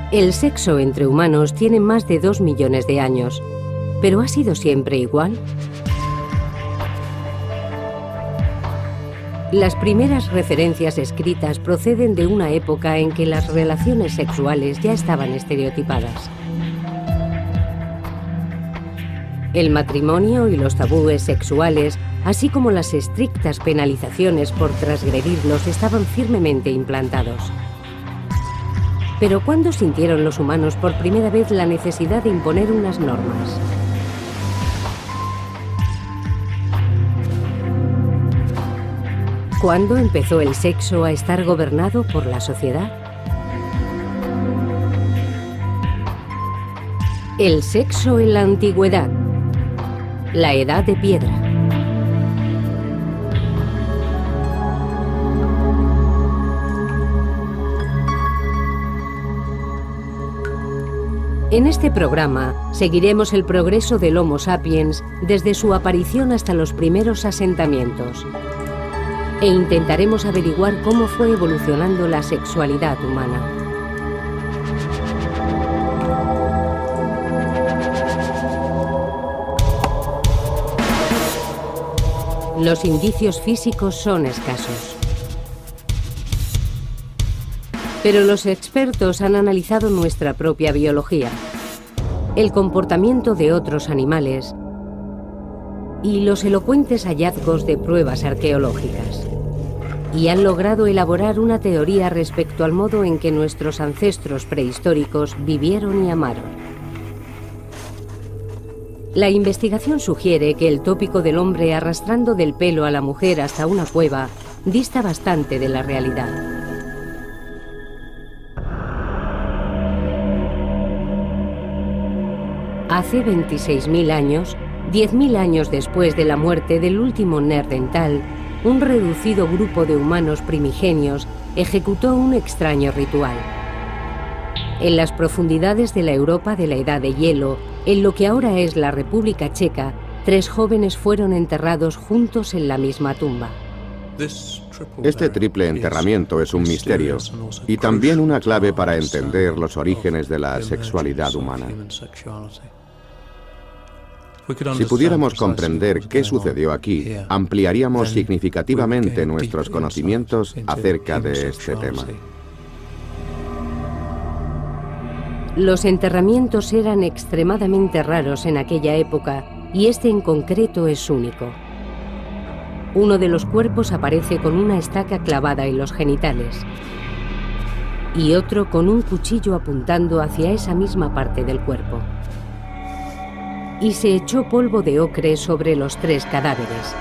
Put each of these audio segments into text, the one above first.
El sexo entre humanos tiene más de 2 millones de años, pero ¿ha sido siempre igual? Las primeras referencias escritas proceden de una época en que las relaciones sexuales ya estaban estereotipadas. El matrimonio y los tabúes sexuales, así como las estrictas penalizaciones por transgredirlos, estaban firmemente implantados. Pero ¿cuándo sintieron los humanos por primera vez la necesidad de imponer unas normas? ¿Cuándo empezó el sexo a estar gobernado por la sociedad? El sexo en la antigüedad. La Edad de Piedra. En este programa seguiremos el progreso del Homo sapiens desde su aparición hasta los primeros asentamientos e intentaremos averiguar cómo fue evolucionando la sexualidad humana. Los indicios físicos son escasos. Pero los expertos han analizado nuestra propia biología, el comportamiento de otros animales y los elocuentes hallazgos de pruebas arqueológicas. Y han logrado elaborar una teoría respecto al modo en que nuestros ancestros prehistóricos vivieron y amaron. La investigación sugiere que el tópico del hombre arrastrando del pelo a la mujer hasta una cueva dista bastante de la realidad. Hace 26.000 años, 10.000 años después de la muerte del último Neandertal, un reducido grupo de humanos primigenios ejecutó un extraño ritual. En las profundidades de la Europa de la Edad de Hielo, en lo que ahora es la República Checa, 3 jóvenes fueron enterrados juntos en la misma tumba. Este triple enterramiento es un misterio y también una clave para entender los orígenes de la sexualidad humana. Si pudiéramos comprender qué sucedió aquí, ampliaríamos significativamente nuestros conocimientos acerca de este tema. Los enterramientos eran extremadamente raros en aquella época y este en concreto es único. Uno de los cuerpos aparece con una estaca clavada en los genitales y otro con un cuchillo apuntando hacia esa misma parte del cuerpo. Y se echó polvo de ocre sobre los 3 cadáveres.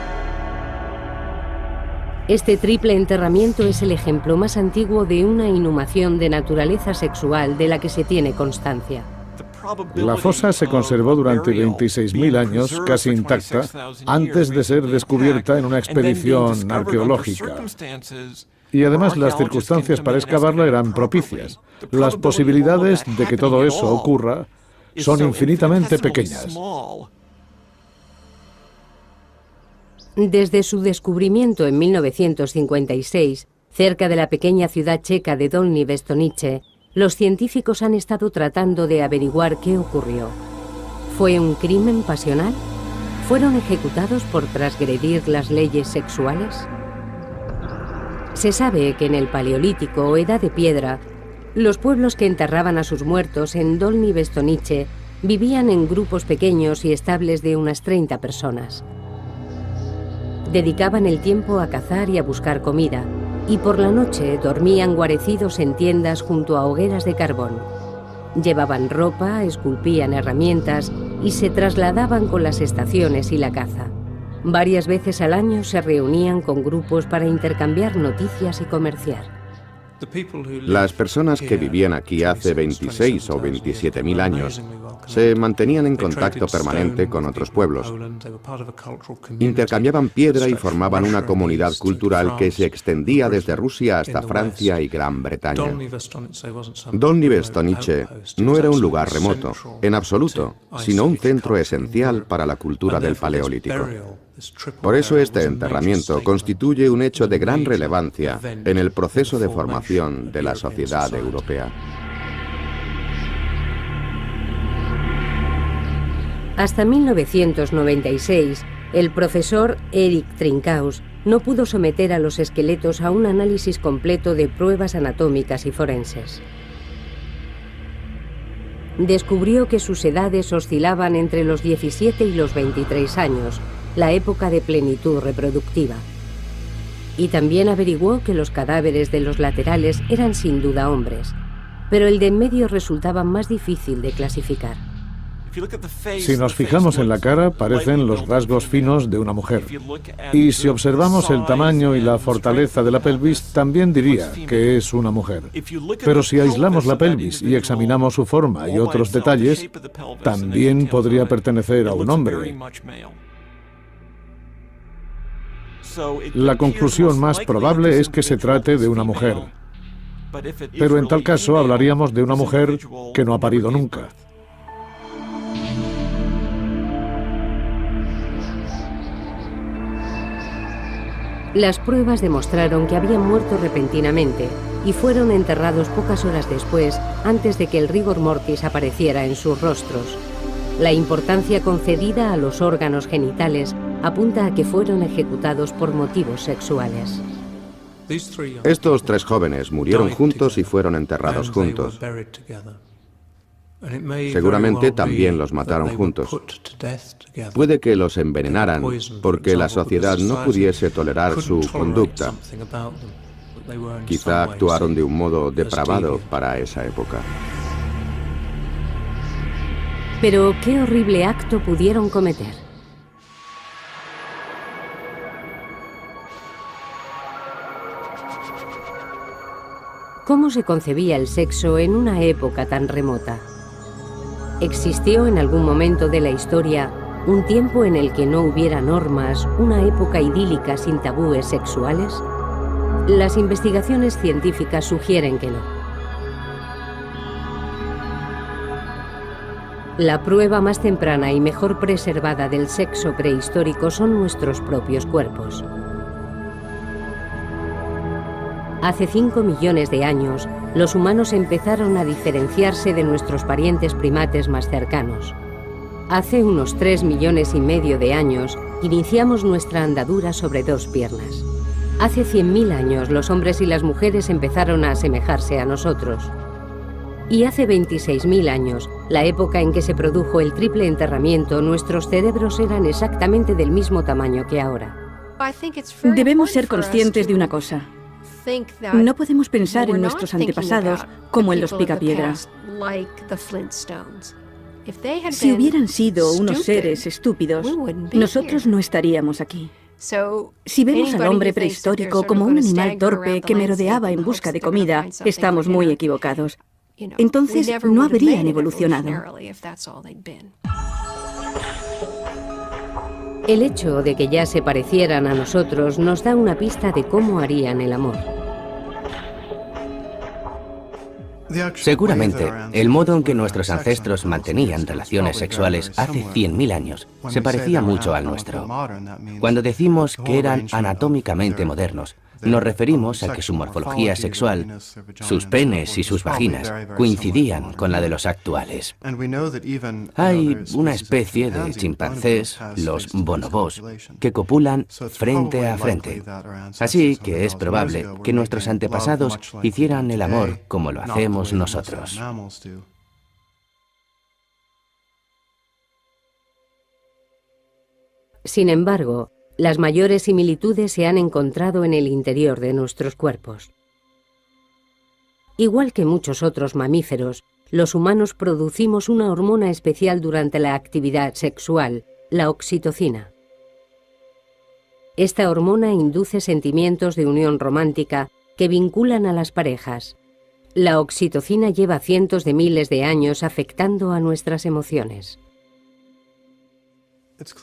Este triple enterramiento es el ejemplo más antiguo de una inhumación de naturaleza sexual de la que se tiene constancia. La fosa se conservó durante 26.000 años casi intacta antes de ser descubierta en una expedición arqueológica. Y además las circunstancias para excavarla eran propicias. Las posibilidades de que todo eso ocurra son infinitamente pequeñas. Desde su descubrimiento en 1956, cerca de la pequeña ciudad checa de Dolní Věstonice, los científicos han estado tratando de averiguar qué ocurrió. ¿Fue un crimen pasional? ¿Fueron ejecutados por transgredir las leyes sexuales? Se sabe que en el Paleolítico o Edad de Piedra, los pueblos que enterraban a sus muertos en Dolní Věstonice vivían en grupos pequeños y estables de unas 30 personas. Dedicaban el tiempo a cazar y a buscar comida, y por la noche dormían guarecidos en tiendas junto a hogueras de carbón. Llevaban ropa, esculpían herramientas y se trasladaban con las estaciones y la caza. Varias veces al año se reunían con grupos para intercambiar noticias y comerciar. Las personas que vivían aquí hace 26 o 27.000 años se mantenían en contacto permanente con otros pueblos. Intercambiaban piedra y formaban una comunidad cultural que se extendía desde Rusia hasta Francia y Gran Bretaña. Dolní Věstonice no era un lugar remoto, en absoluto, sino un centro esencial para la cultura del Paleolítico. Por eso este enterramiento constituye un hecho de gran relevancia en el proceso de formación de la sociedad europea. Hasta 1996, el profesor Eric Trinkaus no pudo someter a los esqueletos a un análisis completo de pruebas anatómicas y forenses. Descubrió que sus edades oscilaban entre los 17 y los 23 años, la época de plenitud reproductiva. Y también averiguó que los cadáveres de los laterales eran sin duda hombres, pero el de en medio resultaba más difícil de clasificar. Si nos fijamos en la cara, parecen los rasgos finos de una mujer. Y si observamos el tamaño y la fortaleza de la pelvis, también diría que es una mujer. Pero si aislamos la pelvis y examinamos su forma y otros detalles, también podría pertenecer a un hombre. La conclusión más probable es que se trate de una mujer. Pero en tal caso hablaríamos de una mujer que no ha parido nunca. Las pruebas demostraron que habían muerto repentinamente y fueron enterrados pocas horas después, antes de que el rigor mortis apareciera en sus rostros. La importancia concedida a los órganos genitales apunta a que fueron ejecutados por motivos sexuales. Estos 3 jóvenes murieron juntos y fueron enterrados juntos. Seguramente también los mataron juntos. Puede que los envenenaran porque la sociedad no pudiese tolerar su conducta. Quizá actuaron de un modo depravado para esa época. Pero ¿qué horrible acto pudieron cometer? ¿Cómo se concebía el sexo en una época tan remota? ¿Existió en algún momento de la historia un tiempo en el que no hubiera normas, una época idílica sin tabúes sexuales? Las investigaciones científicas sugieren que no. La prueba más temprana y mejor preservada del sexo prehistórico son nuestros propios cuerpos. Hace 5 millones de años, los humanos empezaron a diferenciarse de nuestros parientes primates más cercanos. Hace unos 3,5 millones de años, iniciamos nuestra andadura sobre 2 piernas. Hace 100.000 años, los hombres y las mujeres empezaron a asemejarse a nosotros. Y hace 26.000 años, la época en que se produjo el triple enterramiento, nuestros cerebros eran exactamente del mismo tamaño que ahora. Debemos ser conscientes de una cosa. No podemos pensar en nuestros antepasados como en los picapiedras. Si hubieran sido unos seres estúpidos, nosotros no estaríamos aquí. Si vemos al hombre prehistórico como un animal torpe que merodeaba en busca de comida, estamos muy equivocados. Entonces no habrían evolucionado. El hecho de que ya se parecieran a nosotros nos da una pista de cómo harían el amor. Seguramente, el modo en que nuestros ancestros mantenían relaciones sexuales hace 100.000 años se parecía mucho al nuestro. Cuando decimos que eran anatómicamente modernos, nos referimos a que su morfología sexual, sus penes y sus vaginas, coincidían con la de los actuales. Hay una especie de chimpancés, los bonobos, que copulan frente a frente. Así que es probable que nuestros antepasados hicieran el amor como lo hacemos nosotros. Sin embargo, las mayores similitudes se han encontrado en el interior de nuestros cuerpos. Igual que muchos otros mamíferos, los humanos producimos una hormona especial durante la actividad sexual, la oxitocina. Esta hormona induce sentimientos de unión romántica que vinculan a las parejas. La oxitocina lleva cientos de miles de años afectando a nuestras emociones.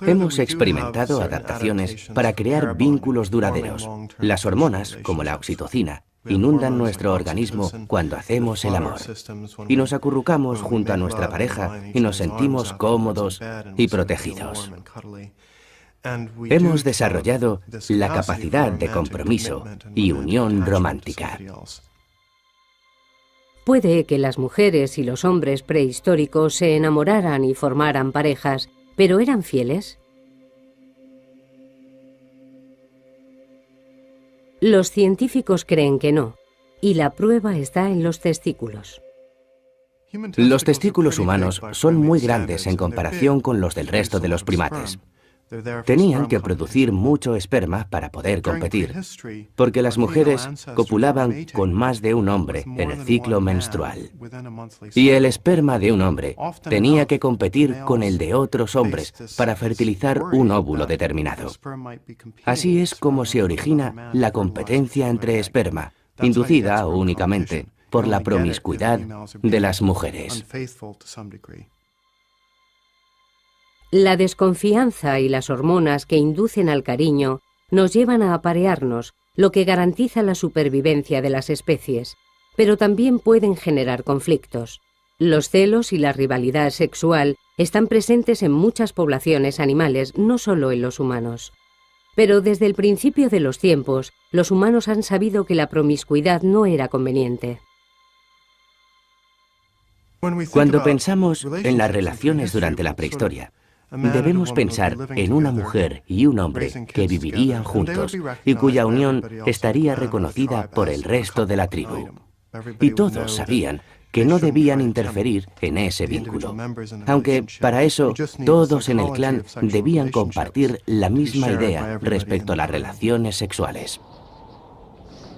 Hemos experimentado adaptaciones para crear vínculos duraderos. Las hormonas, como la oxitocina, inundan nuestro organismo cuando hacemos el amor. Y nos acurrucamos junto a nuestra pareja y nos sentimos cómodos y protegidos. Hemos desarrollado la capacidad de compromiso y unión romántica. Puede que las mujeres y los hombres prehistóricos se enamoraran y formaran parejas, ¿Pero eran fieles? Los científicos creen que no, y la prueba está en los testículos. Los testículos humanos son muy grandes en comparación con los del resto de los primates. Tenían que producir mucho esperma para poder competir, porque las mujeres copulaban con más de un hombre en el ciclo menstrual. Y el esperma de un hombre tenía que competir con el de otros hombres para fertilizar un óvulo determinado. Así es como se origina la competencia entre esperma, inducida únicamente por la promiscuidad de las mujeres. La desconfianza y las hormonas que inducen al cariño nos llevan a aparearnos, lo que garantiza la supervivencia de las especies, pero también pueden generar conflictos. Los celos y la rivalidad sexual están presentes en muchas poblaciones animales, no solo en los humanos. Pero desde el principio de los tiempos, los humanos han sabido que la promiscuidad no era conveniente. Cuando pensamos en las relaciones durante la prehistoria, debemos pensar en una mujer y un hombre que vivirían juntos y cuya unión estaría reconocida por el resto de la tribu. Y todos sabían que no debían interferir en ese vínculo, aunque para eso todos en el clan debían compartir la misma idea respecto a las relaciones sexuales.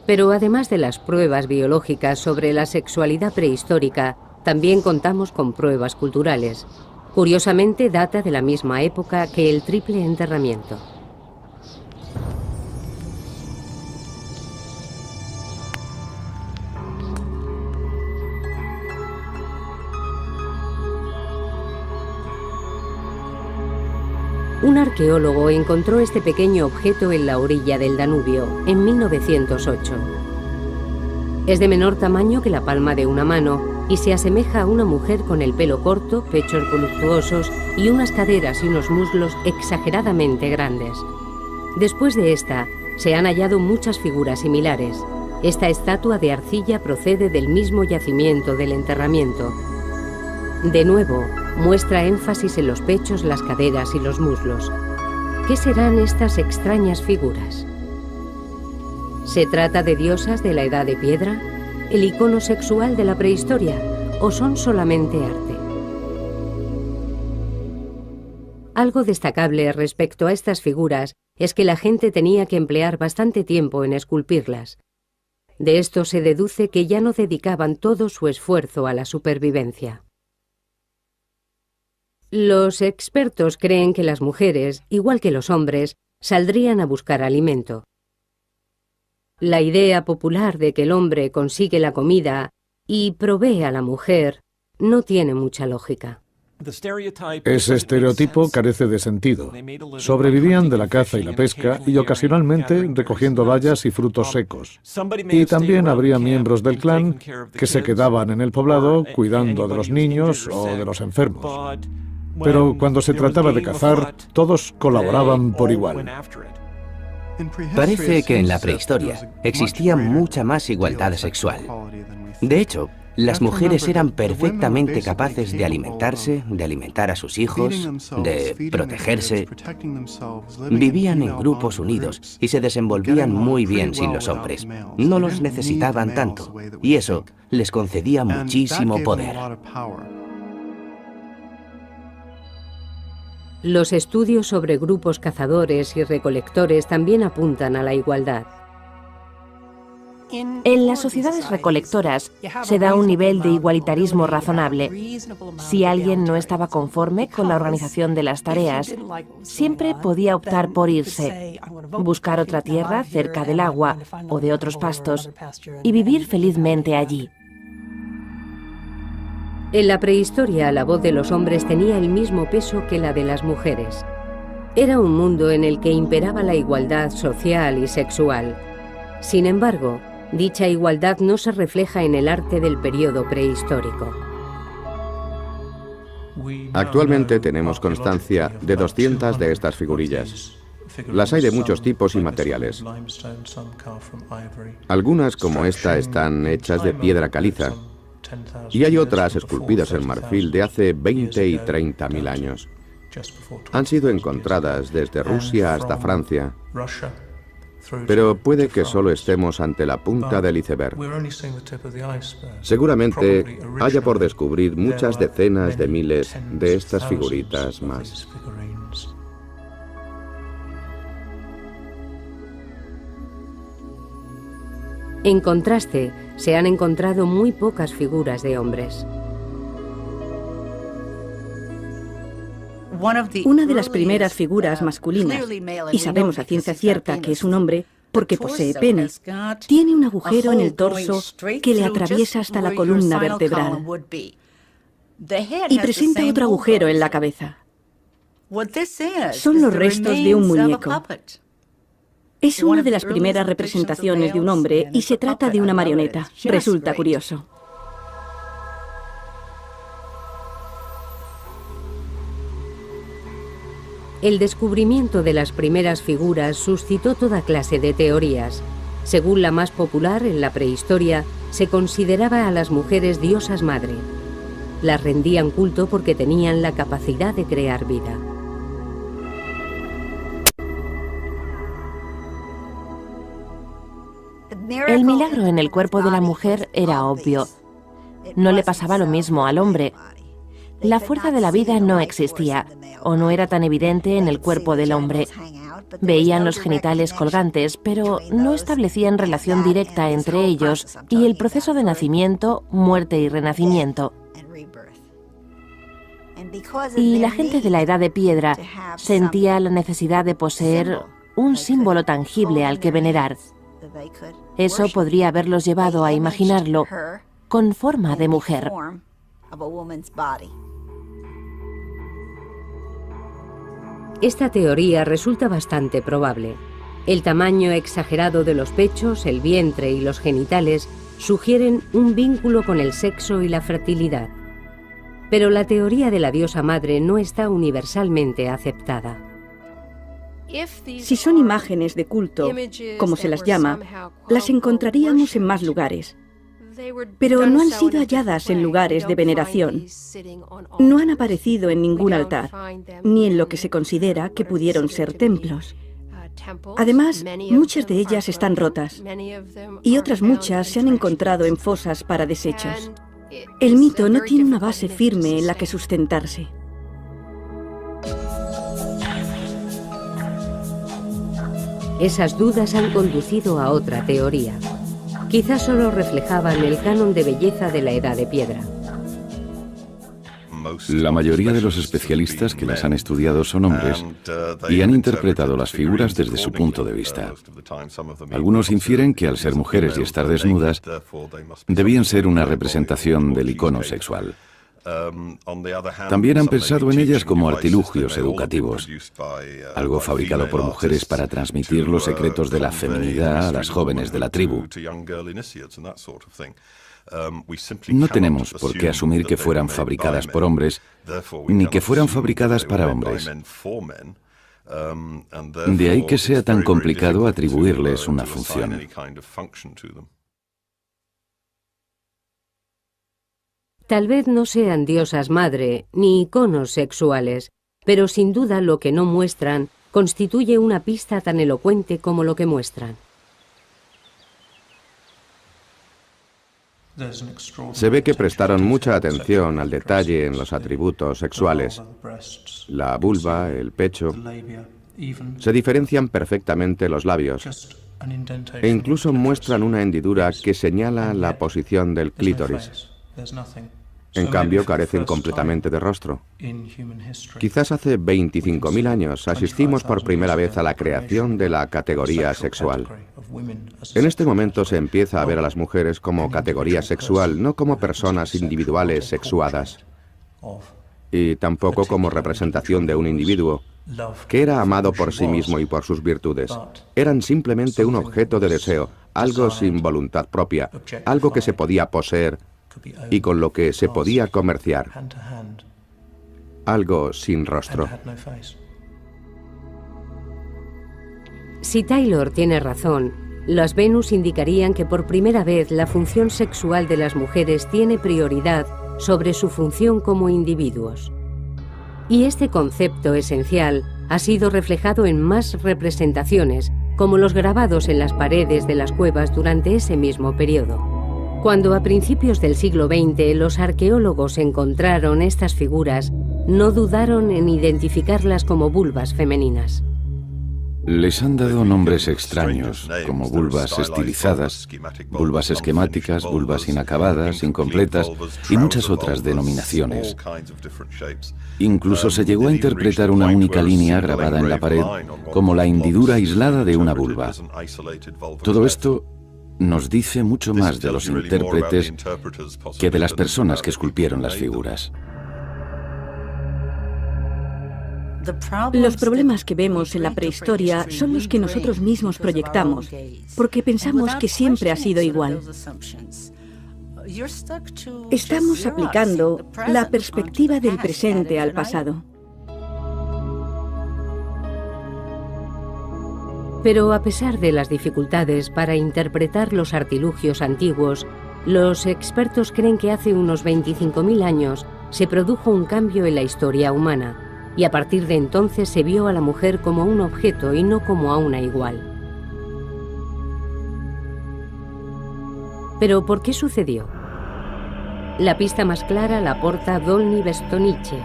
Pero además de las pruebas biológicas sobre la sexualidad prehistórica, también contamos con pruebas culturales. Curiosamente, data de la misma época que el triple enterramiento. Un arqueólogo encontró este pequeño objeto en la orilla del Danubio, en 1908. Es de menor tamaño que la palma de una mano y se asemeja a una mujer con el pelo corto, pechos voluptuosos y unas caderas y unos muslos exageradamente grandes. Después de esta, se han hallado muchas figuras similares. Esta estatua de arcilla procede del mismo yacimiento del enterramiento. De nuevo, muestra énfasis en los pechos, las caderas y los muslos. ¿Qué serán estas extrañas figuras? ¿Se trata de diosas de la Edad de Piedra? ¿El icono sexual de la prehistoria? ¿O son solamente arte? Algo destacable respecto a estas figuras es que la gente tenía que emplear bastante tiempo en esculpirlas. De esto se deduce que ya no dedicaban todo su esfuerzo a la supervivencia. Los expertos creen que las mujeres, igual que los hombres, saldrían a buscar alimento. La idea popular de que el hombre consigue la comida y provee a la mujer no tiene mucha lógica. Ese estereotipo carece de sentido. Sobrevivían de la caza y la pesca y ocasionalmente recogiendo bayas y frutos secos. Y también habría miembros del clan que se quedaban en el poblado cuidando de los niños o de los enfermos. Pero cuando se trataba de cazar, todos colaboraban por igual. Parece que en la prehistoria existía mucha más igualdad sexual. De hecho, las mujeres eran perfectamente capaces de alimentarse, de alimentar a sus hijos, de protegerse. Vivían en grupos unidos y se desenvolvían muy bien sin los hombres. No los necesitaban tanto, y eso les concedía muchísimo poder. Los estudios sobre grupos cazadores y recolectores también apuntan a la igualdad. En las sociedades recolectoras se da un nivel de igualitarismo razonable. Si alguien no estaba conforme con la organización de las tareas, siempre podía optar por irse, buscar otra tierra cerca del agua o de otros pastos y vivir felizmente allí. En la prehistoria, la voz de los hombres tenía el mismo peso que la de las mujeres. Era un mundo en el que imperaba la igualdad social y sexual. Sin embargo, dicha igualdad no se refleja en el arte del periodo prehistórico. Actualmente tenemos constancia de 200 de estas figurillas. Las hay de muchos tipos y materiales. Algunas, como esta, están hechas de piedra caliza. Y hay otras esculpidas en marfil de hace 20 y 30 mil años. Han sido encontradas desde Rusia hasta Francia, pero puede que solo estemos ante la punta del iceberg. Seguramente haya por descubrir muchas decenas de miles de estas figuritas más. En contraste, se han encontrado muy pocas figuras de hombres. Una de las primeras figuras masculinas, y sabemos a ciencia cierta que es un hombre porque posee pene, tiene un agujero en el torso que le atraviesa hasta la columna vertebral y presenta otro agujero en la cabeza. Son los restos de un muñeco. Es una de las primeras representaciones de un hombre y se trata de una marioneta. Resulta curioso. El descubrimiento de las primeras figuras suscitó toda clase de teorías. Según la más popular, en la prehistoria, se consideraba a las mujeres diosas madre. Las rendían culto porque tenían la capacidad de crear vida. El milagro en el cuerpo de la mujer era obvio. No le pasaba lo mismo al hombre. La fuerza de la vida no existía, o no era tan evidente en el cuerpo del hombre. Veían los genitales colgantes, pero no establecían relación directa entre ellos y el proceso de nacimiento, muerte y renacimiento. Y la gente de la Edad de Piedra sentía la necesidad de poseer un símbolo tangible al que venerar. Eso podría haberlos llevado a imaginarlo con forma de mujer. Esta teoría resulta bastante probable. El tamaño exagerado de los pechos, el vientre y los genitales sugieren un vínculo con el sexo y la fertilidad. Pero la teoría de la diosa madre no está universalmente aceptada. Si son imágenes de culto, como se las llama, las encontraríamos en más lugares. Pero no han sido halladas en lugares de veneración. No han aparecido en ningún altar, ni en lo que se considera que pudieron ser templos. Además, muchas de ellas están rotas, y otras muchas se han encontrado en fosas para desechos. El mito no tiene una base firme en la que sustentarse. Esas dudas han conducido a otra teoría. Quizás solo reflejaban el canon de belleza de la Edad de Piedra. La mayoría de los especialistas que las han estudiado son hombres y han interpretado las figuras desde su punto de vista. Algunos infieren que al ser mujeres y estar desnudas, debían ser una representación del icono sexual. También han pensado en ellas como artilugios educativos, algo fabricado por mujeres para transmitir los secretos de la feminidad a las jóvenes de la tribu. No tenemos por qué asumir que fueran fabricadas por hombres, ni que fueran fabricadas para hombres. De ahí que sea tan complicado atribuirles una función. Tal vez no sean diosas madre ni iconos sexuales, pero sin duda lo que no muestran constituye una pista tan elocuente como lo que muestran. Se ve que prestaron mucha atención al detalle en los atributos sexuales. La vulva, el pecho. Se diferencian perfectamente los labios e incluso muestran una hendidura que señala la posición del clítoris. En cambio, carecen completamente de rostro. Quizás hace 25.000 años asistimos por primera vez a la creación de la categoría sexual. En este momento se empieza a ver a las mujeres como categoría sexual, no como personas individuales sexuadas, y tampoco como representación de un individuo que era amado por sí mismo y por sus virtudes. Eran simplemente un objeto de deseo, algo sin voluntad propia, algo que se podía poseer y con lo que se podía comerciar, algo sin rostro. Si Taylor tiene razón, las Venus indicarían que por primera vez la función sexual de las mujeres tiene prioridad sobre su función como individuos. Y este concepto esencial ha sido reflejado en más representaciones, como los grabados en las paredes de las cuevas durante ese mismo periodo. Cuando a principios del siglo XX los arqueólogos encontraron estas figuras, no dudaron en identificarlas como vulvas femeninas. Les han dado nombres extraños, como vulvas estilizadas, vulvas esquemáticas, vulvas inacabadas, incompletas y muchas otras denominaciones. Incluso se llegó a interpretar una única línea grabada en la pared como la hendidura aislada de una vulva. Todo esto nos dice mucho más de los intérpretes que de las personas que esculpieron las figuras. Los problemas que vemos en la prehistoria son los que nosotros mismos proyectamos, porque pensamos que siempre ha sido igual. Estamos aplicando la perspectiva del presente al pasado. Pero a pesar de las dificultades para interpretar los artilugios antiguos, los expertos creen que hace unos 25.000 años se produjo un cambio en la historia humana, y a partir de entonces se vio a la mujer como un objeto y no como a una igual. ¿Pero por qué sucedió? La pista más clara la aporta Dolní Věstonice,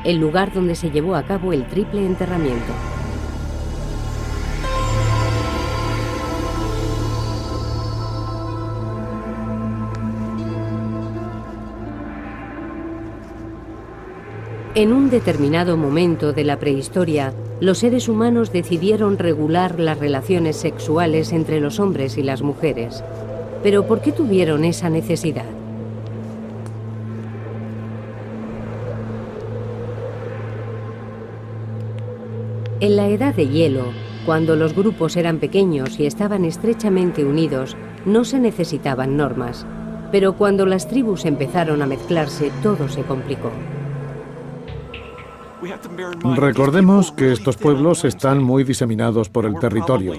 el lugar donde se llevó a cabo el triple enterramiento. En un determinado momento de la prehistoria, los seres humanos decidieron regular las relaciones sexuales entre los hombres y las mujeres. ¿Pero por qué tuvieron esa necesidad? En la Edad de Hielo, cuando los grupos eran pequeños y estaban estrechamente unidos, no se necesitaban normas. Pero cuando las tribus empezaron a mezclarse, todo se complicó. Recordemos que estos pueblos están muy diseminados por el territorio.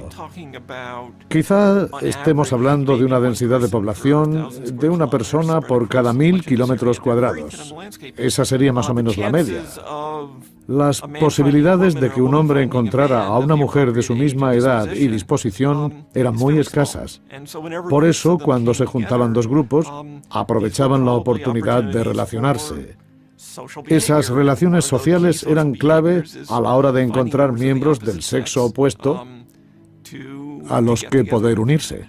Quizá estemos hablando de una densidad de población de una persona por cada 1000 kilómetros cuadrados. Esa sería más o menos la media. Las posibilidades de que un hombre encontrara a una mujer de su misma edad y disposición eran muy escasas. Por eso, cuando se juntaban dos grupos, aprovechaban la oportunidad de relacionarse. Esas relaciones sociales eran clave a la hora de encontrar miembros del sexo opuesto a los que poder unirse.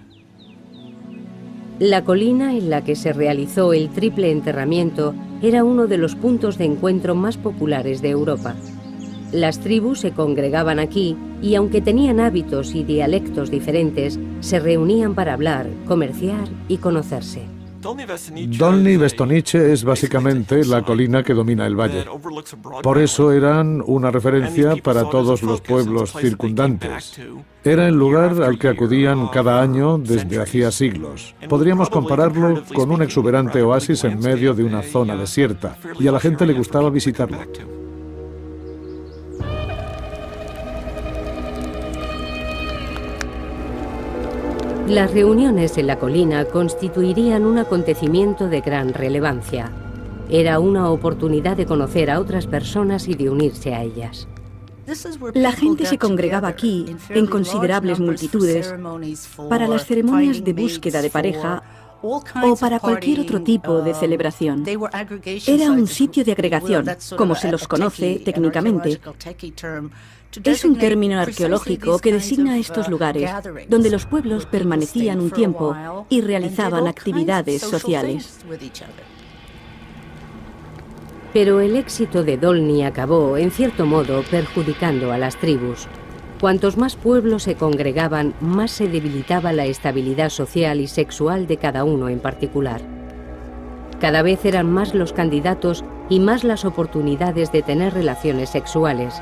La colina en la que se realizó el triple enterramiento era uno de los puntos de encuentro más populares de Europa. Las tribus se congregaban aquí y, aunque tenían hábitos y dialectos diferentes, se reunían para hablar, comerciar y conocerse. Dolní Věstonice es básicamente la colina que domina el valle. Por eso eran una referencia para todos los pueblos circundantes. Era el lugar al que acudían cada año desde hacía siglos. Podríamos compararlo con un exuberante oasis en medio de una zona desierta, y a la gente le gustaba visitarlo. Las reuniones en la colina constituirían un acontecimiento de gran relevancia. Era una oportunidad de conocer a otras personas y de unirse a ellas. La gente se congregaba aquí en considerables multitudes para las ceremonias de búsqueda de pareja o para cualquier otro tipo de celebración. Era un sitio de agregación, como se los conoce técnicamente. Es un término arqueológico que designa estos lugares, donde los pueblos permanecían un tiempo y realizaban actividades sociales. Pero el éxito de Dolní acabó, en cierto modo, perjudicando a las tribus. Cuantos más pueblos se congregaban, más se debilitaba la estabilidad social y sexual de cada uno en particular. Cada vez eran más los candidatos y más las oportunidades de tener relaciones sexuales.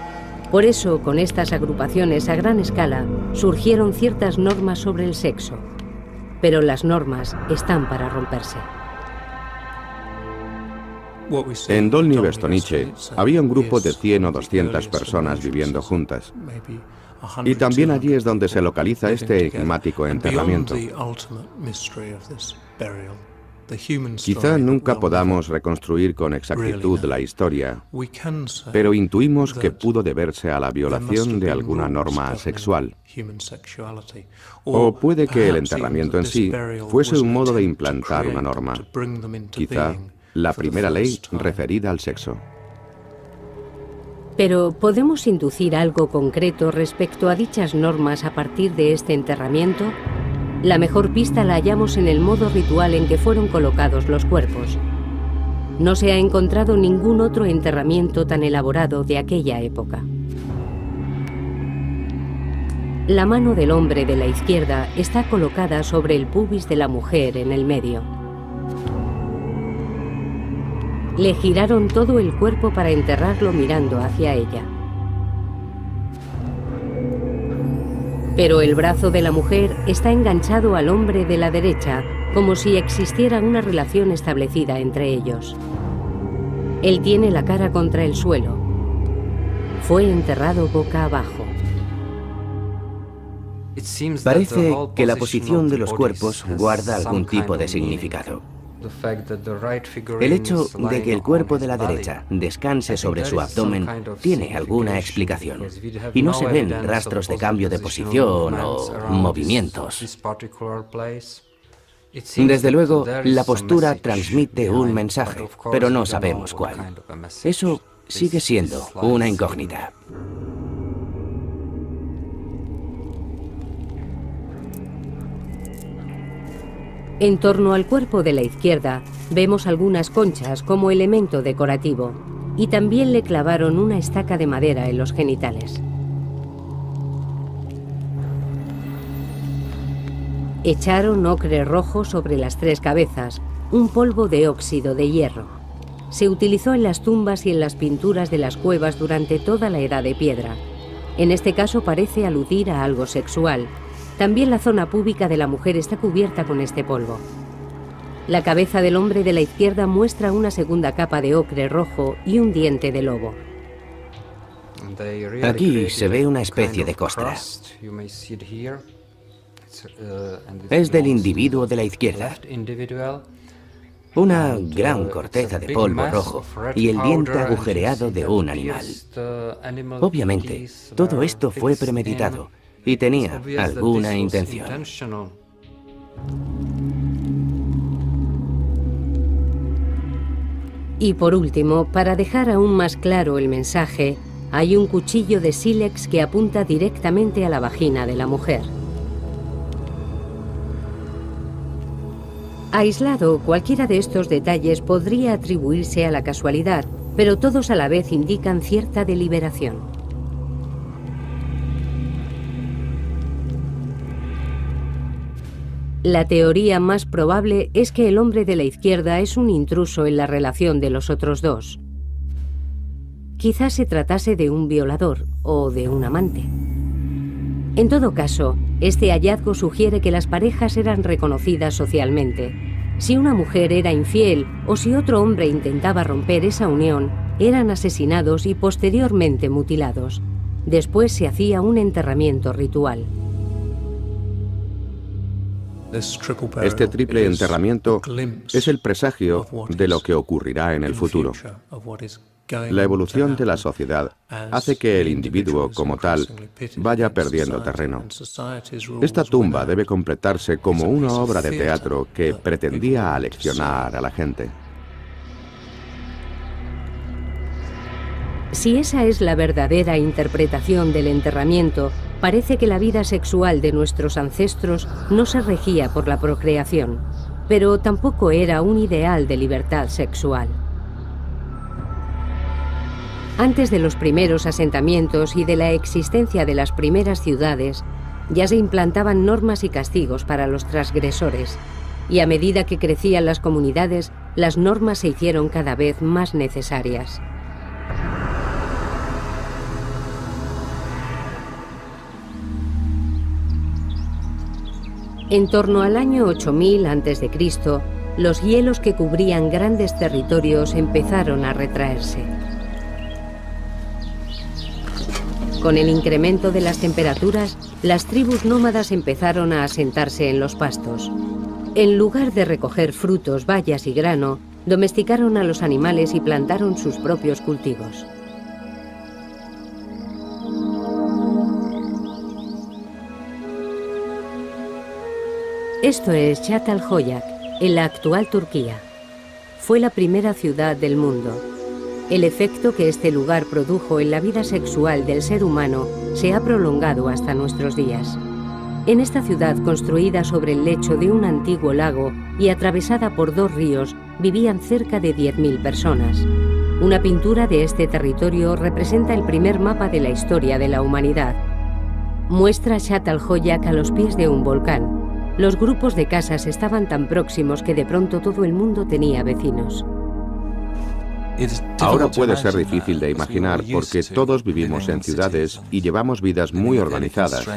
Por eso, con estas agrupaciones a gran escala, surgieron ciertas normas sobre el sexo. Pero las normas están para romperse. En Dolní Věstonice había un grupo de 100 o 200 personas viviendo juntas. Y también allí es donde se localiza este enigmático enterramiento. Quizá nunca podamos reconstruir con exactitud la historia, pero intuimos que pudo deberse a la violación de alguna norma sexual. O puede que el enterramiento en sí fuese un modo de implantar una norma, quizá la primera ley referida al sexo. Pero ¿podemos inducir algo concreto respecto a dichas normas a partir de este enterramiento? La mejor pista la hallamos en el modo ritual en que fueron colocados los cuerpos. No se ha encontrado ningún otro enterramiento tan elaborado de aquella época. La mano del hombre de la izquierda está colocada sobre el pubis de la mujer en el medio. Le giraron todo el cuerpo para enterrarlo mirando hacia ella. Pero el brazo de la mujer está enganchado al hombre de la derecha, como si existiera una relación establecida entre ellos. Él tiene la cara contra el suelo. Fue enterrado boca abajo. Parece que la posición de los cuerpos guarda algún tipo de significado. El hecho de que el cuerpo de la derecha descanse sobre su abdomen tiene alguna explicación, y no se ven rastros de cambio de posición o movimientos. Desde luego, la postura transmite un mensaje, pero no sabemos cuál. Eso sigue siendo una incógnita. En torno al cuerpo de la izquierda vemos algunas conchas como elemento decorativo y también le clavaron una estaca de madera en los genitales. Echaron ocre rojo sobre las tres cabezas, un polvo de óxido de hierro. Se utilizó en las tumbas y en las pinturas de las cuevas durante toda la Edad de Piedra. En este caso parece aludir a algo sexual. También la zona púbica de la mujer está cubierta con este polvo. La cabeza del hombre de la izquierda muestra una segunda capa de ocre rojo y un diente de lobo. Aquí se ve una especie de costra. Es del individuo de la izquierda. Una gran corteza de polvo rojo y el diente agujereado de un animal. Obviamente, todo esto fue premeditado y tenía alguna intención. Y por último, para dejar aún más claro el mensaje, hay un cuchillo de sílex que apunta directamente a la vagina de la mujer. Aislado, cualquiera de estos detalles podría atribuirse a la casualidad, pero todos a la vez indican cierta deliberación. La teoría más probable es que el hombre de la izquierda es un intruso en la relación de los otros dos. Quizás se tratase de un violador o de un amante. En todo caso, este hallazgo sugiere que las parejas eran reconocidas socialmente. Si una mujer era infiel o si otro hombre intentaba romper esa unión, eran asesinados y posteriormente mutilados. Después se hacía un enterramiento ritual. Este triple enterramiento es el presagio de lo que ocurrirá en el futuro. La evolución de la sociedad hace que el individuo como tal vaya perdiendo terreno. Esta tumba debe completarse como una obra de teatro que pretendía aleccionar a la gente. Si esa es la verdadera interpretación del enterramiento, parece que la vida sexual de nuestros ancestros no se regía por la procreación, pero tampoco era un ideal de libertad sexual. Antes de los primeros asentamientos y de la existencia de las primeras ciudades, ya se implantaban normas y castigos para los transgresores, y a medida que crecían las comunidades, las normas se hicieron cada vez más necesarias. En torno al año 8000 a.C., los hielos que cubrían grandes territorios empezaron a retraerse. Con el incremento de las temperaturas, las tribus nómadas empezaron a asentarse en los pastos. En lugar de recoger frutos, bayas y grano, domesticaron a los animales y plantaron sus propios cultivos. Esto es Çatalhöyük, en la actual Turquía. Fue la primera ciudad del mundo. El efecto que este lugar produjo en la vida sexual del ser humano se ha prolongado hasta nuestros días. En esta ciudad, construida sobre el lecho de un antiguo lago y atravesada por 2 ríos, vivían cerca de 10.000 personas. Una pintura de este territorio representa el primer mapa de la historia de la humanidad. Muestra Çatalhöyük a los pies de un volcán. Los grupos de casas estaban tan próximos que de pronto todo el mundo tenía vecinos. Ahora puede ser difícil de imaginar porque todos vivimos en ciudades y llevamos vidas muy organizadas,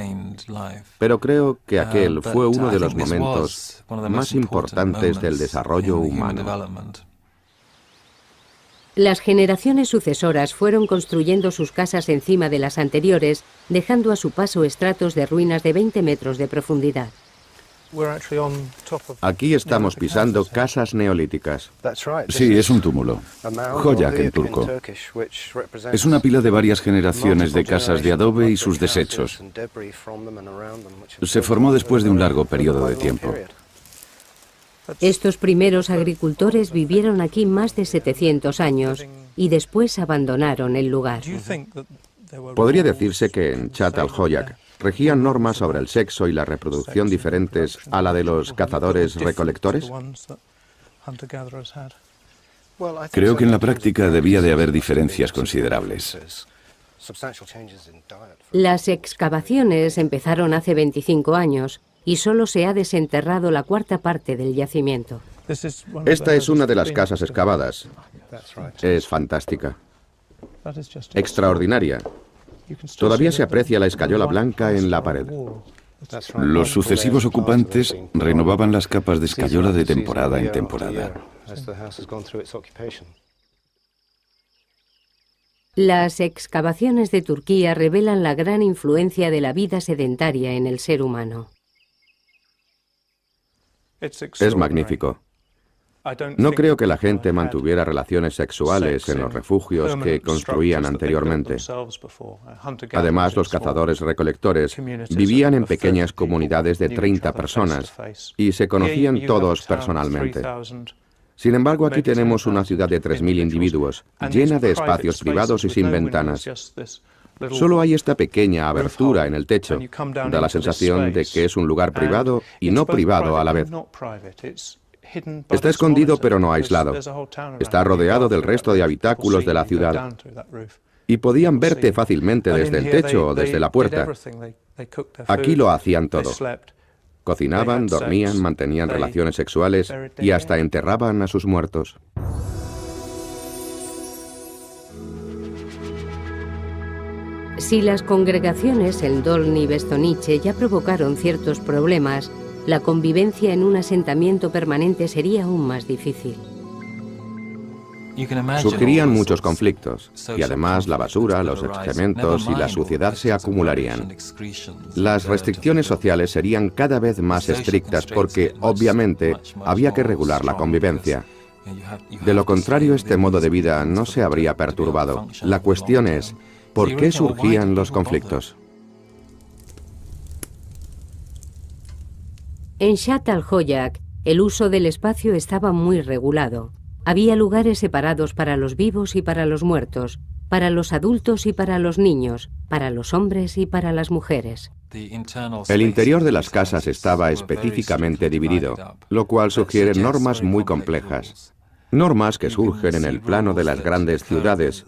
pero creo que aquel fue uno de los momentos más importantes del desarrollo humano. Las generaciones sucesoras fueron construyendo sus casas encima de las anteriores, dejando a su paso estratos de ruinas de 20 metros de profundidad. Aquí estamos pisando casas neolíticas. Sí, es un túmulo. Höyük en turco. Es una pila de varias generaciones de casas de adobe y sus desechos. Se formó después de un largo periodo de tiempo. Estos primeros agricultores vivieron aquí más de 700 años y después abandonaron el lugar. Podría decirse que en Çatalhöyük regían normas sobre el sexo y la reproducción diferentes a la de los cazadores-recolectores. Creo que en la práctica debía de haber diferencias considerables. Las excavaciones empezaron hace 25 años y solo se ha desenterrado la 1/4 parte del yacimiento. Esta es una de las casas excavadas. Es fantástica. Extraordinaria. Todavía se aprecia la escayola blanca en la pared. Los sucesivos ocupantes renovaban las capas de escayola de temporada en temporada. Las excavaciones de Turquía revelan la gran influencia de la vida sedentaria en el ser humano. Es magnífico. No creo que la gente mantuviera relaciones sexuales en los refugios que construían anteriormente. Además, los cazadores-recolectores vivían en pequeñas comunidades de 30 personas y se conocían todos personalmente. Sin embargo, aquí tenemos una ciudad de 3.000 individuos, llena de espacios privados y sin ventanas. Solo hay esta pequeña abertura en el techo. Da la sensación de que es un lugar privado y no privado a la vez. Está escondido pero no aislado. Está rodeado del resto de habitáculos de la ciudad. Y podían verte fácilmente desde el techo o desde la puerta. Aquí lo hacían todo. Cocinaban, dormían, mantenían relaciones sexuales y hasta enterraban a sus muertos. Si las congregaciones en Dolní Bestonice ya provocaron ciertos problemas, la convivencia en un asentamiento permanente sería aún más difícil. Surgirían muchos conflictos, y además la basura, los excrementos y la suciedad se acumularían. Las restricciones sociales serían cada vez más estrictas porque, obviamente, había que regular la convivencia. De lo contrario, este modo de vida no se habría perturbado. La cuestión es, ¿por qué surgían los conflictos? En Çatalhöyük, el uso del espacio estaba muy regulado. Había lugares separados para los vivos y para los muertos, para los adultos y para los niños, para los hombres y para las mujeres. El interior de las casas estaba específicamente dividido, lo cual sugiere normas muy complejas. Normas que surgen en el plano de las grandes ciudades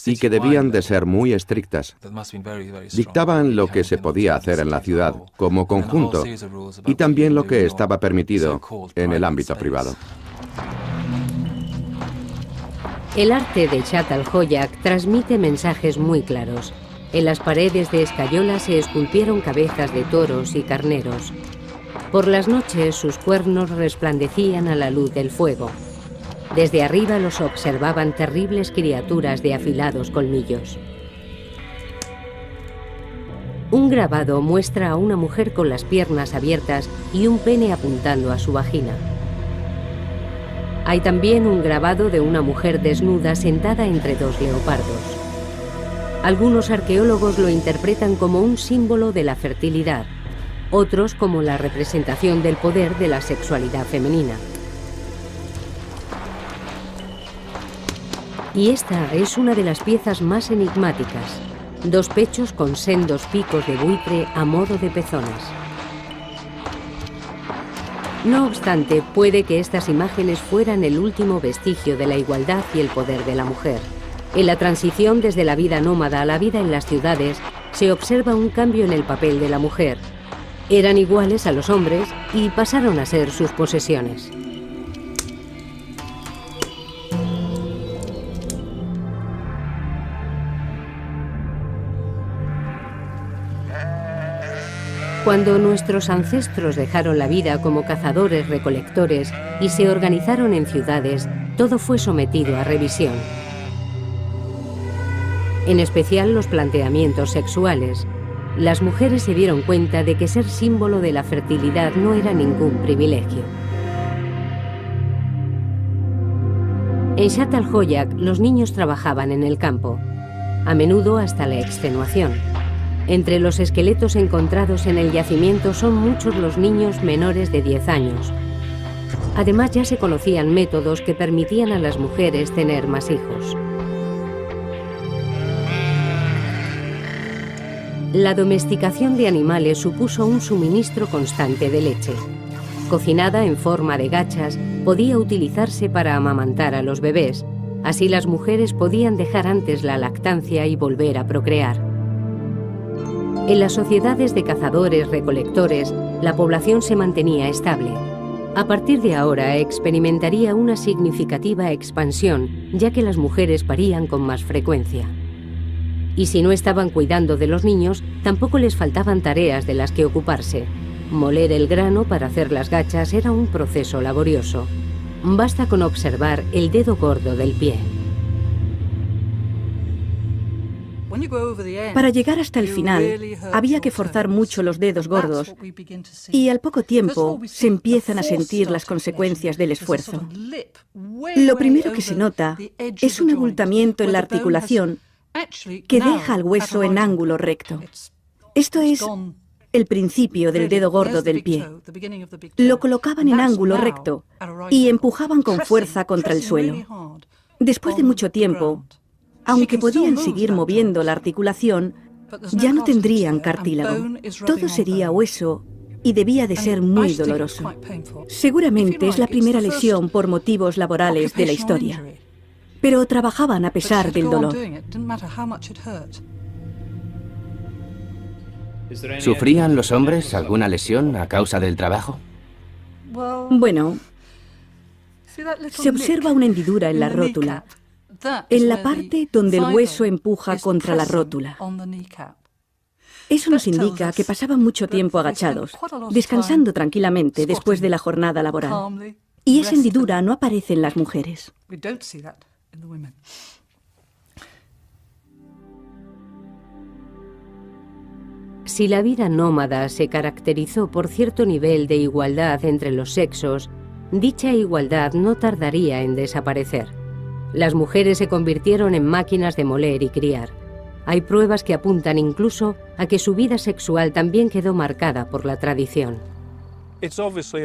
y que debían de ser muy estrictas. Dictaban lo que se podía hacer en la ciudad como conjunto y también lo que estaba permitido en el ámbito privado. El arte de Çatalhöyük transmite mensajes muy claros. En las paredes de escayola se esculpieron cabezas de toros y carneros. Por las noches sus cuernos resplandecían a la luz del fuego. Desde arriba los observaban terribles criaturas de afilados colmillos. Un grabado muestra a una mujer con las piernas abiertas y un pene apuntando a su vagina. Hay también un grabado de una mujer desnuda sentada entre dos leopardos. Algunos arqueólogos lo interpretan como un símbolo de la fertilidad, otros como la representación del poder de la sexualidad femenina. Y esta es una de las piezas más enigmáticas: dos pechos con sendos picos de buitre a modo de pezones. No obstante, puede que estas imágenes fueran el último vestigio de la igualdad y el poder de la mujer. En la transición desde la vida nómada a la vida en las ciudades, se observa un cambio en el papel de la mujer. Eran iguales a los hombres y pasaron a ser sus posesiones. Cuando nuestros ancestros dejaron la vida como cazadores-recolectores y se organizaron en ciudades, todo fue sometido a revisión. En especial los planteamientos sexuales. Las mujeres se dieron cuenta de que ser símbolo de la fertilidad no era ningún privilegio. En Zhat al-Hoyak, los niños trabajaban en el campo, a menudo hasta la extenuación. Entre los esqueletos encontrados en el yacimiento son muchos los niños menores de 10 años. Además, ya se conocían métodos que permitían a las mujeres tener más hijos. La domesticación de animales supuso un suministro constante de leche. Cocinada en forma de gachas, podía utilizarse para amamantar a los bebés. Así las mujeres podían dejar antes la lactancia y volver a procrear. En las sociedades de cazadores-recolectores, la población se mantenía estable. A partir de ahora experimentaría una significativa expansión, ya que las mujeres parían con más frecuencia. Y si no estaban cuidando de los niños, tampoco les faltaban tareas de las que ocuparse. Moler el grano para hacer las gachas era un proceso laborioso. Basta con observar el dedo gordo del pie. Para llegar hasta el final, había que forzar mucho los dedos gordos y al poco tiempo se empiezan a sentir las consecuencias del esfuerzo. Lo primero que se nota es un abultamiento en la articulación que deja al hueso en ángulo recto. Esto es el principio del dedo gordo del pie. Lo colocaban en ángulo recto y empujaban con fuerza contra el suelo. Después de mucho tiempo, aunque podían seguir moviendo la articulación, ya no tendrían cartílago. Todo sería hueso y debía de ser muy doloroso. Seguramente es la primera lesión por motivos laborales de la historia. Pero trabajaban a pesar del dolor. ¿Sufrían los hombres alguna lesión a causa del trabajo? Bueno, se observa una hendidura en la rótula, en la parte donde el hueso empuja contra la rótula. Eso nos indica que pasaban mucho tiempo agachados, descansando tranquilamente después de la jornada laboral. Y esa hendidura no aparece en las mujeres. Si la vida nómada se caracterizó por cierto nivel de igualdad entre los sexos, dicha igualdad no tardaría en desaparecer. Las mujeres se convirtieron en máquinas de moler y criar. Hay pruebas que apuntan incluso a que su vida sexual también quedó marcada por la tradición.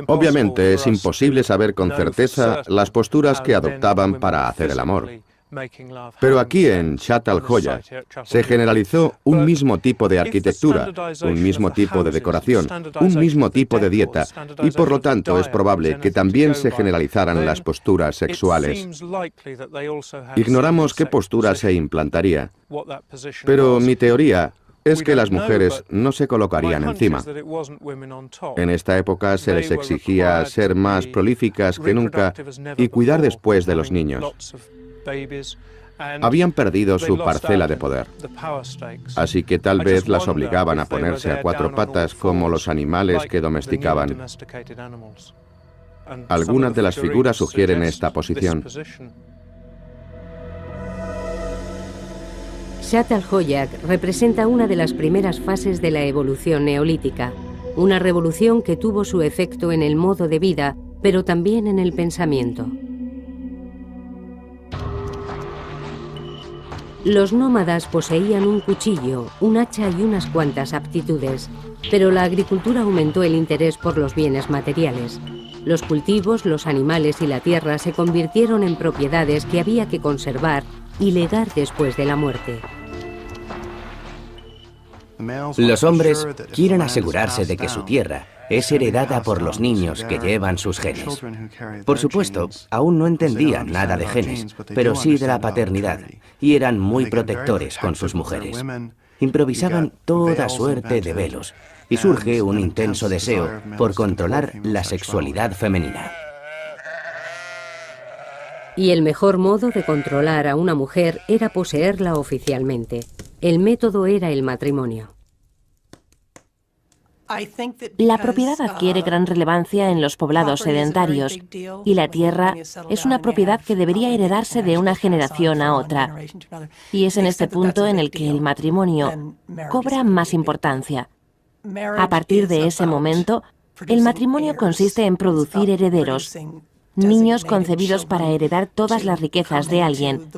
Obviamente es imposible saber con certeza las posturas que adoptaban para hacer el amor. Pero aquí en Zhat al-Hoyak se generalizó un mismo tipo de arquitectura, un mismo tipo de decoración, un mismo tipo de dieta, y por lo tanto es probable que también se generalizaran las posturas sexuales. Ignoramos qué postura se implantaría, pero mi teoría es que las mujeres no se colocarían encima. En esta época se les exigía ser más prolíficas que nunca y cuidar después de los niños. Habían perdido su parcela de poder, así que tal vez las obligaban a ponerse a cuatro patas como los animales que domesticaban. Algunas de las figuras sugieren esta posición. Zat al-Hoyaq representa una de las primeras fases de la evolución neolítica, una revolución que tuvo su efecto en el modo de vida, pero también en el pensamiento. Los nómadas poseían un cuchillo, un hacha y unas cuantas aptitudes, pero la agricultura aumentó el interés por los bienes materiales. Los cultivos, los animales y la tierra se convirtieron en propiedades que había que conservar y legar después de la muerte. Los hombres quieren asegurarse de que su tierra es heredada por los niños que llevan sus genes. Por supuesto, aún no entendían nada de genes, pero sí de la paternidad, y eran muy protectores con sus mujeres. Improvisaban toda suerte de velos, y surge un intenso deseo por controlar la sexualidad femenina. Y el mejor modo de controlar a una mujer era poseerla oficialmente. El método era el matrimonio. La propiedad adquiere gran relevancia en los poblados sedentarios y la tierra es una propiedad que debería heredarse de una generación a otra. Y es en este punto en el que el matrimonio cobra más importancia. A partir de ese momento, el matrimonio consiste en producir herederos, niños concebidos para heredar todas las riquezas de alguien.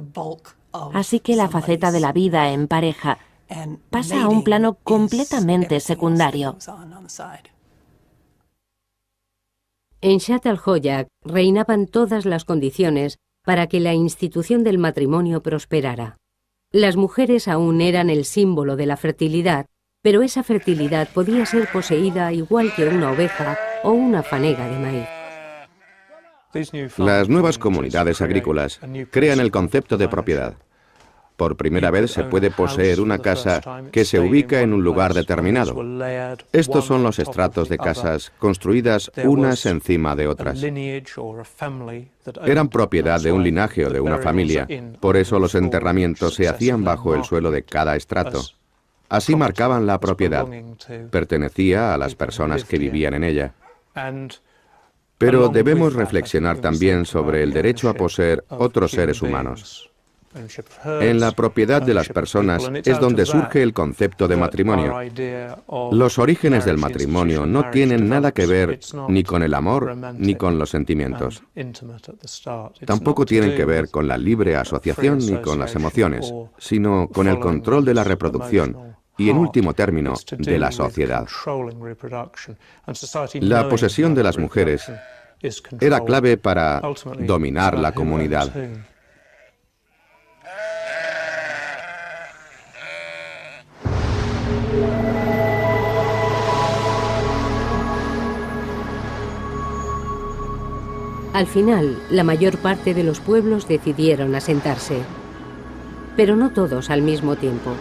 Así que la faceta de la vida en pareja pasa a un plano completamente secundario. En Zat al-Hoyaq reinaban todas las condiciones para que la institución del matrimonio prosperara. Las mujeres aún eran el símbolo de la fertilidad, pero esa fertilidad podía ser poseída igual que una oveja o una fanega de maíz. Las nuevas comunidades agrícolas crean el concepto de propiedad. Por primera vez se puede poseer una casa que se ubica en un lugar determinado. Estos son los estratos de casas construidas unas encima de otras. Eran propiedad de un linaje o de una familia, por eso los enterramientos se hacían bajo el suelo de cada estrato. Así marcaban la propiedad. Pertenecía a las personas que vivían en ella. Pero debemos reflexionar también sobre el derecho a poseer otros seres humanos. En la propiedad de las personas es donde surge el concepto de matrimonio. Los orígenes del matrimonio no tienen nada que ver ni con el amor ni con los sentimientos. Tampoco tienen que ver con la libre asociación ni con las emociones, sino con el control de la reproducción y, en último término, de la sociedad. La posesión de las mujeres era clave para dominar la comunidad. Al final, la mayor parte de los pueblos decidieron asentarse, pero no todos al mismo tiempo.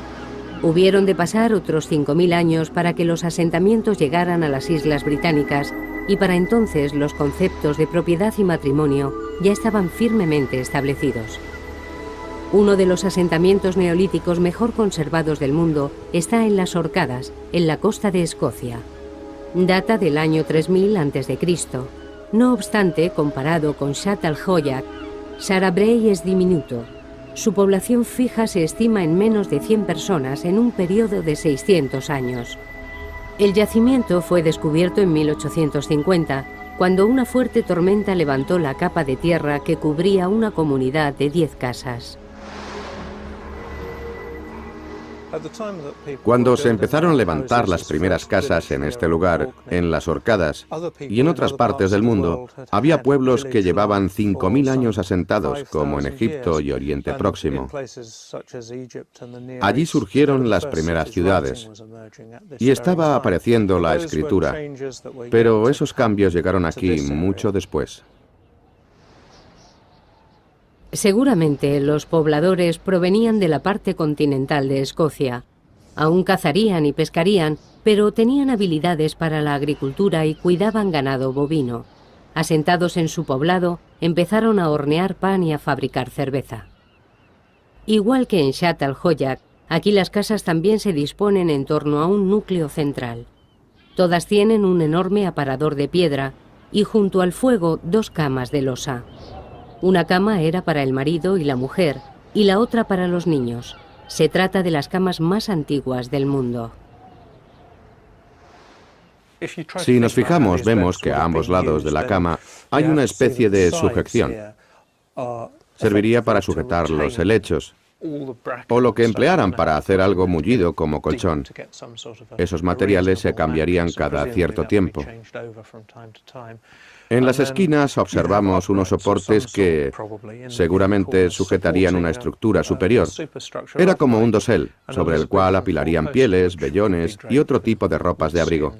Hubieron de pasar otros 5000 años para que los asentamientos llegaran a las Islas Británicas, y para entonces los conceptos de propiedad y matrimonio ya estaban firmemente establecidos. Uno de los asentamientos neolíticos mejor conservados del mundo está en las Orcadas, en la costa de Escocia. Data del año 3000 a.C. No obstante, comparado con Zat al-Hoyaq, Shara Bray es diminuto. Su población fija se estima en menos de 100 personas en un periodo de 600 años. El yacimiento fue descubierto en 1850, cuando una fuerte tormenta levantó la capa de tierra que cubría una comunidad de 10 casas. Cuando se empezaron a levantar las primeras casas en este lugar, en las Orcadas y en otras partes del mundo, había pueblos que llevaban 5000 años asentados, como en Egipto y Oriente Próximo. Allí surgieron las primeras ciudades y estaba apareciendo la escritura, pero esos cambios llegaron aquí mucho después. Seguramente los pobladores provenían de la parte continental de Escocia. Aún cazarían y pescarían, pero tenían habilidades para la agricultura y cuidaban ganado bovino. Asentados en su poblado, empezaron a hornear pan y a fabricar cerveza. Igual que en Zat al-Hoyaq, aquí las casas también se disponen en torno a un núcleo central. Todas tienen un enorme aparador de piedra y junto al fuego 2 camas de losa. Una cama era para el marido y la mujer, y la otra para los niños. Se trata de las camas más antiguas del mundo. Si nos fijamos, vemos que a ambos lados de la cama hay una especie de sujeción. Serviría para sujetar los helechos, o lo que emplearan para hacer algo mullido como colchón. Esos materiales se cambiarían cada cierto tiempo. En las esquinas observamos unos soportes que seguramente sujetarían una estructura superior. Era como un dosel, sobre el cual apilarían pieles, vellones y otro tipo de ropas de abrigo.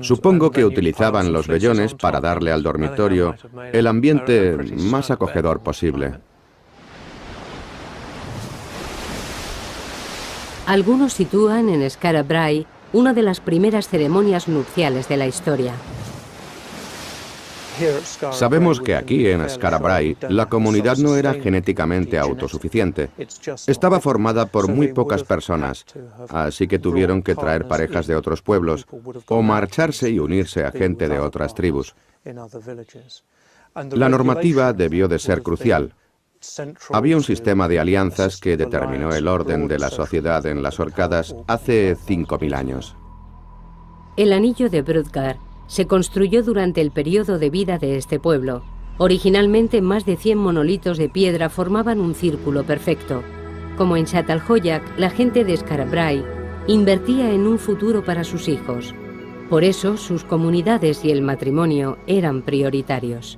Supongo que utilizaban los vellones para darle al dormitorio el ambiente más acogedor posible. Algunos sitúan en Skara Brae una de las primeras ceremonias nupciales de la historia. Sabemos que aquí en Skara Brae la comunidad no era genéticamente autosuficiente. Estaba formada por muy pocas personas, así que tuvieron que traer parejas de otros pueblos o marcharse y unirse a gente de otras tribus. La normativa debió de ser crucial. Había un sistema de alianzas que determinó el orden de la sociedad en las Orcadas hace 5000 años. El anillo de Brodgar se construyó durante el periodo de vida de este pueblo. Originalmente, más de 100 monolitos de piedra formaban un círculo perfecto. Como en Çatalhöyük, la gente de Skara Brae invertía en un futuro para sus hijos. Por eso, sus comunidades y el matrimonio eran prioritarios.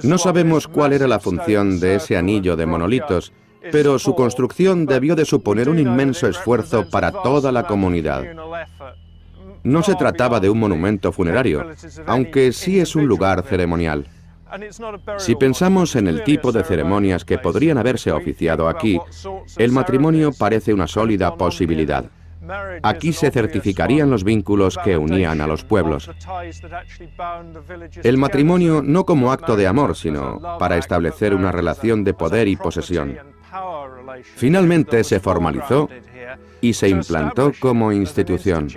No sabemos cuál era la función de ese anillo de monolitos, pero su construcción debió de suponer un inmenso esfuerzo para toda la comunidad. No se trataba de un monumento funerario, aunque sí es un lugar ceremonial. Si pensamos en el tipo de ceremonias que podrían haberse oficiado aquí, el matrimonio parece una sólida posibilidad. Aquí se certificarían los vínculos que unían a los pueblos. El matrimonio no como acto de amor, sino para establecer una relación de poder y posesión. Finalmente se formalizó y se implantó como institución.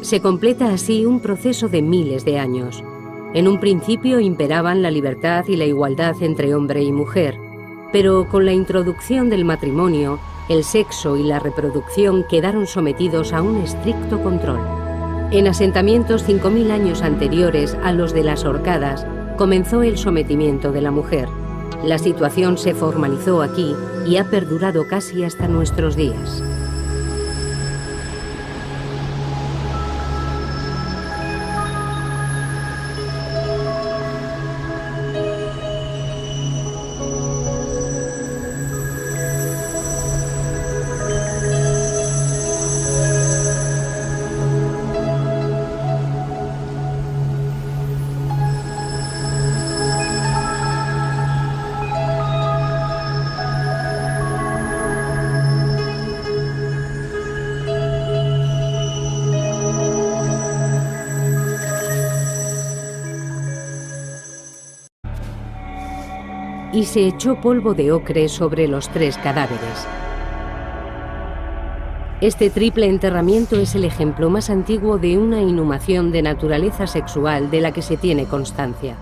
Se completa así un proceso de miles de años. En un principio imperaban la libertad y la igualdad entre hombre y mujer, pero con la introducción del matrimonio, el sexo y la reproducción quedaron sometidos a un estricto control. En asentamientos 5000 años anteriores a los de las Orcadas, comenzó el sometimiento de la mujer. La situación se formalizó aquí y ha perdurado casi hasta nuestros días. Y se echó polvo de ocre sobre los 3 cadáveres. Este triple enterramiento es el ejemplo más antiguo de una inhumación de naturaleza sexual de la que se tiene constancia.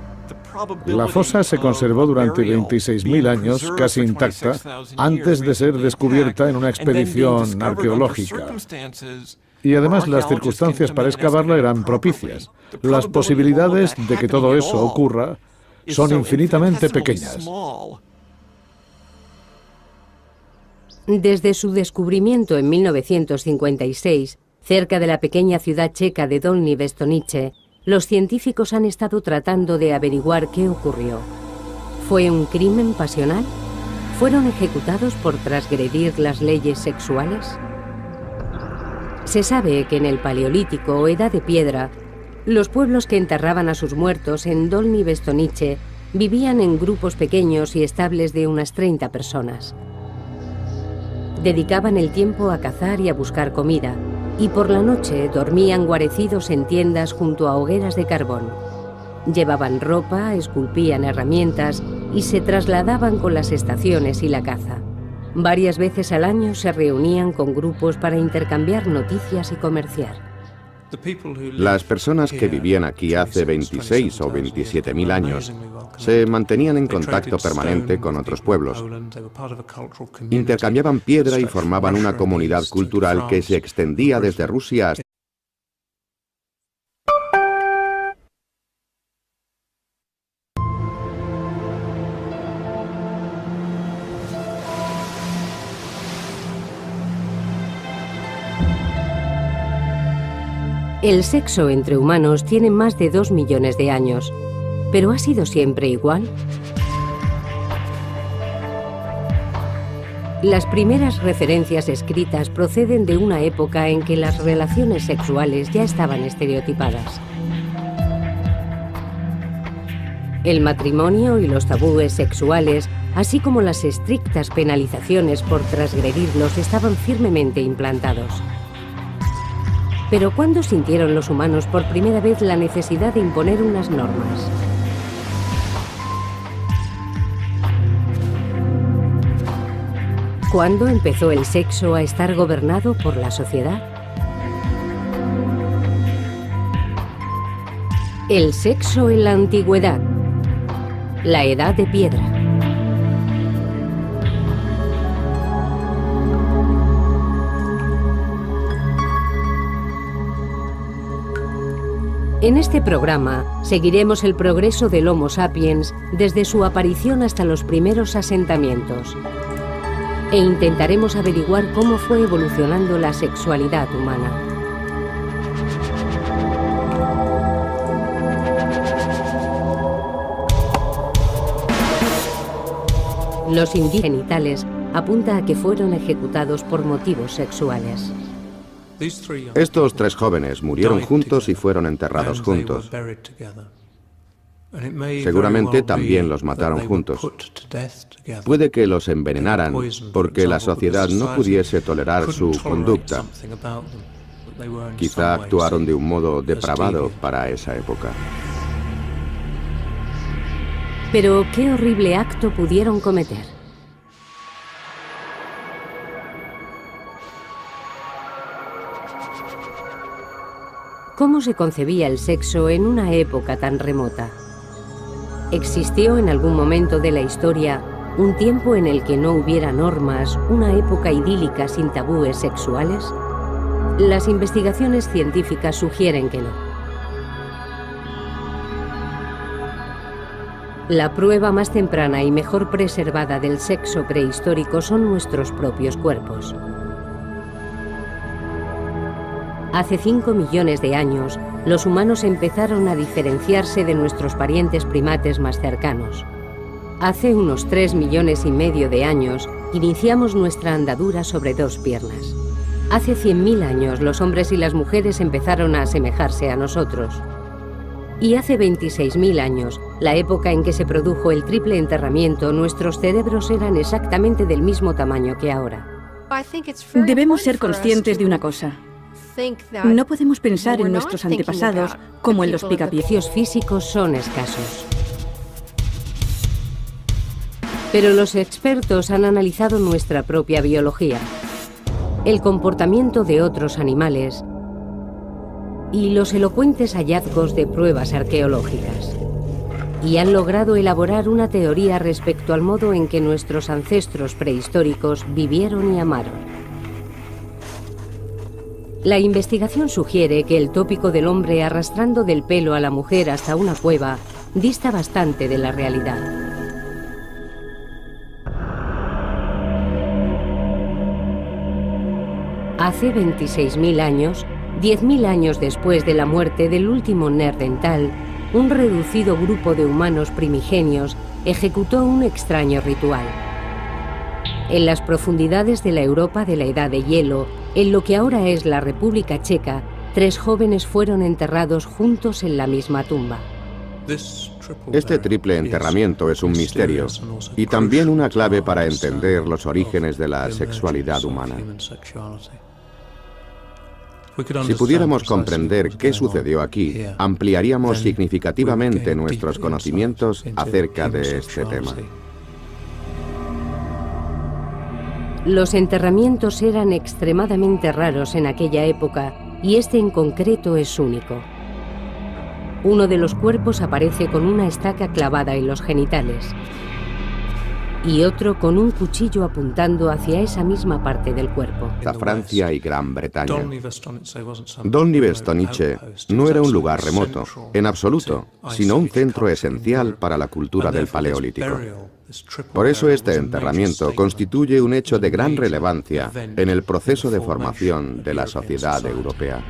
La fosa se conservó durante 26.000 años, casi intacta, antes de ser descubierta en una expedición arqueológica. Y además las circunstancias para excavarla eran propicias. Las posibilidades de que todo eso ocurra son infinitamente pequeñas. Desde su descubrimiento en 1956, cerca de la pequeña ciudad checa de Dolní Věstonice, los científicos han estado tratando de averiguar qué ocurrió. ¿Fue un crimen pasional? ¿Fueron ejecutados por transgredir las leyes sexuales? Se sabe que en el Paleolítico o Edad de Piedra, los pueblos que enterraban a sus muertos en Dolní Věstonice vivían en grupos pequeños y estables de unas 30 personas. Dedicaban el tiempo a cazar y a buscar comida, y por la noche dormían guarecidos en tiendas junto a hogueras de carbón. Llevaban ropa, esculpían herramientas y se trasladaban con las estaciones y la caza. Varias veces al año se reunían con grupos para intercambiar noticias y comerciar. Las personas que vivían aquí hace 26 o 27.000 años se mantenían en contacto permanente con otros pueblos. Intercambiaban piedra y formaban una comunidad cultural que se extendía desde Rusia hasta El sexo entre humanos tiene más de 2 millones de años, pero ¿ha sido siempre igual? Las primeras referencias escritas proceden de una época en que las relaciones sexuales ya estaban estereotipadas. El matrimonio y los tabúes sexuales, así como las estrictas penalizaciones por transgredirlos, estaban firmemente implantados. Pero ¿cuándo sintieron los humanos por primera vez la necesidad de imponer unas normas? ¿Cuándo empezó el sexo a estar gobernado por la sociedad? El sexo en la antigüedad. La edad de piedra. En este programa seguiremos el progreso del Homo sapiens desde su aparición hasta los primeros asentamientos e intentaremos averiguar cómo fue evolucionando la sexualidad humana. Los indicios genitales apunta a que fueron ejecutados por motivos sexuales. Estos 3 jóvenes murieron juntos y fueron enterrados juntos. Seguramente también los mataron juntos. Puede que los envenenaran porque la sociedad no pudiese tolerar su conducta. Quizá actuaron de un modo depravado para esa época. Pero ¿qué horrible acto pudieron cometer? ¿Cómo se concebía el sexo en una época tan remota? ¿Existió en algún momento de la historia un tiempo en el que no hubiera normas, una época idílica sin tabúes sexuales? Las investigaciones científicas sugieren que no. La prueba más temprana y mejor preservada del sexo prehistórico son nuestros propios cuerpos. Hace 5 millones de años, los humanos empezaron a diferenciarse de nuestros parientes primates más cercanos. Hace unos 3 millones y medio de años, iniciamos nuestra andadura sobre 2 piernas. Hace 100.000 años, los hombres y las mujeres empezaron a asemejarse a nosotros. Y hace 26.000 años, la época en que se produjo el triple enterramiento, nuestros cerebros eran exactamente del mismo tamaño que ahora. Debemos ser conscientes de una cosa. No podemos pensar en nuestros antepasados como en los picapiedras. Los físicos son escasos. Pero los expertos han analizado nuestra propia biología, el comportamiento de otros animales y los elocuentes hallazgos de pruebas arqueológicas. Y han logrado elaborar una teoría respecto al modo en que nuestros ancestros prehistóricos vivieron y amaron. La investigación sugiere que el tópico del hombre arrastrando del pelo a la mujer hasta una cueva dista bastante de la realidad. Hace 26.000 años, 10.000 años después de la muerte del último Neandertal, un reducido grupo de humanos primigenios ejecutó un extraño ritual. En las profundidades de la Europa de la Edad de Hielo, en lo que ahora es la República Checa, 3 jóvenes fueron enterrados juntos en la misma tumba. Este triple enterramiento es un misterio y también una clave para entender los orígenes de la sexualidad humana. Si pudiéramos comprender qué sucedió aquí, ampliaríamos significativamente nuestros conocimientos acerca de este tema. Los enterramientos eran extremadamente raros en aquella época y este en concreto es único. Uno de los cuerpos aparece con una estaca clavada en los genitales y otro con un cuchillo apuntando hacia esa misma parte del cuerpo. Francia y Gran Bretaña. Dolní ve Stonice no era un lugar remoto, en absoluto, sino un centro esencial para la cultura del Paleolítico. Por eso este enterramiento constituye un hecho de gran relevancia en el proceso de formación de la sociedad europea.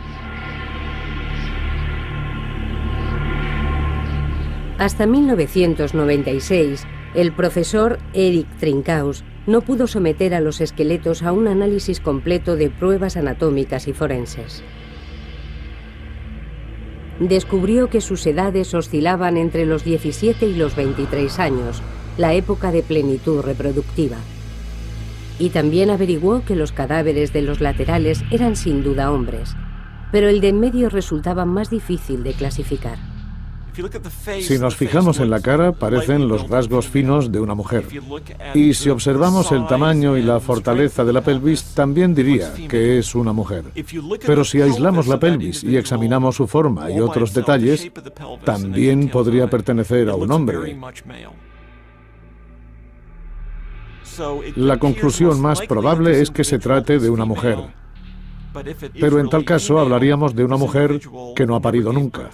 Hasta 1996, el profesor Erik Trinkaus no pudo someter a los esqueletos a un análisis completo de pruebas anatómicas y forenses. Descubrió que sus edades oscilaban entre los 17 y los 23 años, la época de plenitud reproductiva. Y también averiguó que los cadáveres de los laterales eran sin duda hombres, pero el de en medio resultaba más difícil de clasificar. Si nos fijamos en la cara, parecen los rasgos finos de una mujer. Y si observamos el tamaño y la fortaleza de la pelvis, también diría que es una mujer. Pero si aislamos la pelvis y examinamos su forma y otros detalles, también podría pertenecer a un hombre. La conclusión más probable es que se trate de una mujer. Pero en tal caso hablaríamos de una mujer que no ha parido nunca.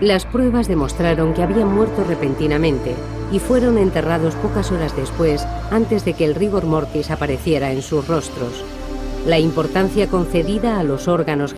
Las pruebas demostraron que habían muerto repentinamente y fueron enterrados pocas horas después, antes de que el rigor mortis apareciera en sus rostros. La importancia concedida a los órganos